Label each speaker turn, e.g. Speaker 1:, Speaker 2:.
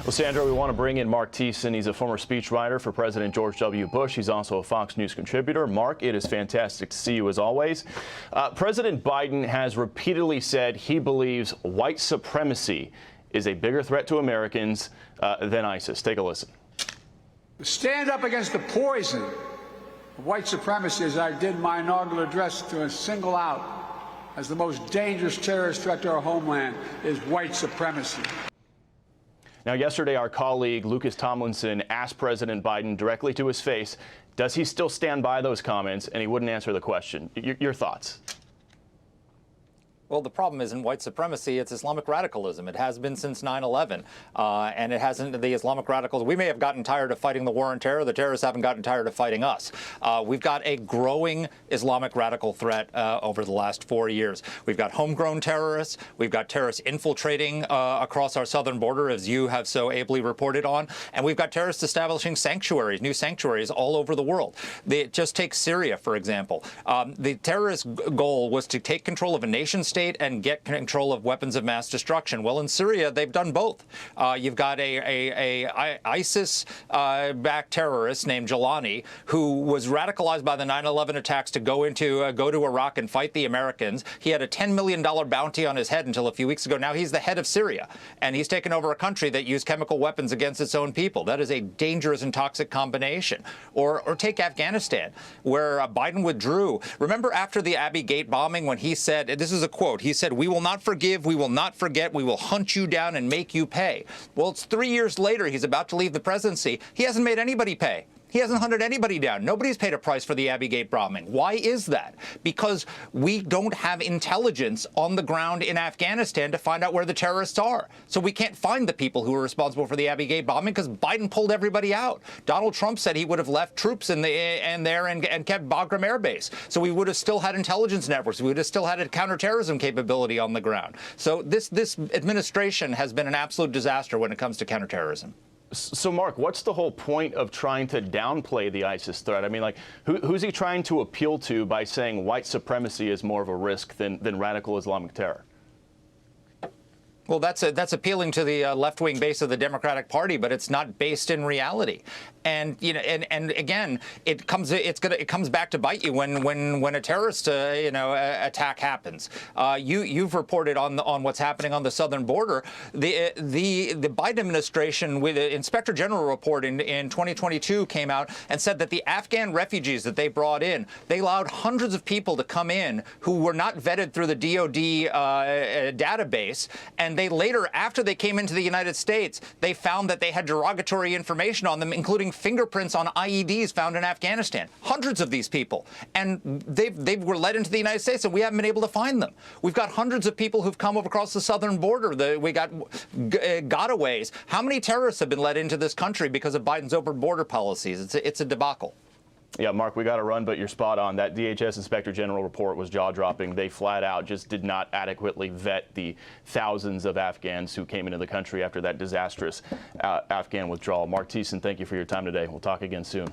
Speaker 1: Well, Sandra, we want to bring in Marc Thiessen. He's a former speechwriter for President George W. Bush. He's also a Fox News contributor. Marc, it is fantastic to see you as always. President Biden has repeatedly said he believes white supremacy is a bigger threat to Americans than ISIS. Take a listen.
Speaker 2: Stand up against the poison of white supremacy, as I did my inaugural address, to single out as the most dangerous terrorist threat to our homeland is white supremacy.
Speaker 1: Now, yesterday, our colleague Lucas Tomlinson asked President Biden directly to his face, does he still stand by those comments? And he wouldn't answer the question. Your thoughts?
Speaker 3: Well, the problem isn't white supremacy, it's Islamic radicalism. It has been since 9/11. And it hasn't, the Islamic radicals, we may have gotten tired of fighting the war on terror. The terrorists haven't gotten tired of fighting us. We've got a growing Islamic radical threat over the last 4 years. We've got homegrown terrorists. We've got terrorists infiltrating across our southern border, as you have so ably reported on. And we've got terrorists establishing sanctuaries, new sanctuaries all over the world. Just take Syria, for example. The terrorist goal was to take control of a nation state and get control of weapons of mass destruction. Well, in Syria, they've done both. You've got a ISIS-backed terrorist named Jalani, who was radicalized by the 9/11 attacks to go to Iraq and fight the Americans. He had a $10 million bounty on his head until a few weeks ago. Now he's the head of Syria, and he's taken over a country that used chemical weapons against its own people. That is a dangerous and toxic combination. Or take Afghanistan, where Biden withdrew. Remember after the Abbey Gate bombing when he said, this is a quote, he said, "We will not forgive, we will not forget, we will hunt you down and make you pay." Well, it's 3 years later. He's about to leave the presidency. He hasn't made anybody pay. He hasn't hunted anybody down. Nobody's paid a price for the Abbey Gate bombing. Why is that? Because we don't have intelligence on the ground in Afghanistan to find out where the terrorists are. So we can't find the people who were responsible for the Abbey Gate bombing because Biden pulled everybody out. Donald Trump said he would have left troops there and kept Bagram Air Base. So we would have still had intelligence networks. We would have still had a counterterrorism capability on the ground. So this administration has been an absolute disaster when it comes to counterterrorism.
Speaker 1: So, Marc, what's the whole point of trying to downplay the ISIS threat? I mean, like, who's he trying to appeal to by saying white supremacy is more of a risk than radical Islamic terror?
Speaker 3: Well, that's appealing to the left-wing base of the Democratic Party, but it's not based in reality. And and again, it comes back to bite you when a terrorist attack happens. You've reported on what's happening on the southern border. The Biden administration, with the Inspector General report in 2022, came out and said that the Afghan refugees that they brought in, they allowed hundreds of people to come in who were not vetted through the DoD database, and they later, after they came into the United States, they found that they had derogatory information on them, including fingerprints on IEDs found in Afghanistan. Hundreds of these people. And they were led into the United States, and we haven't been able to find them. We've got hundreds of people who've come over across the southern border. We got gotaways. How many terrorists have been led into this country because of Biden's open border policies? It's a debacle.
Speaker 1: Yeah, Marc, we got to run, but you're spot on. That DHS Inspector General report was jaw-dropping. They flat out just did not adequately vet the thousands of Afghans who came into the country after that disastrous Afghan withdrawal. Marc Thiessen, thank you for your time today. We'll talk again soon.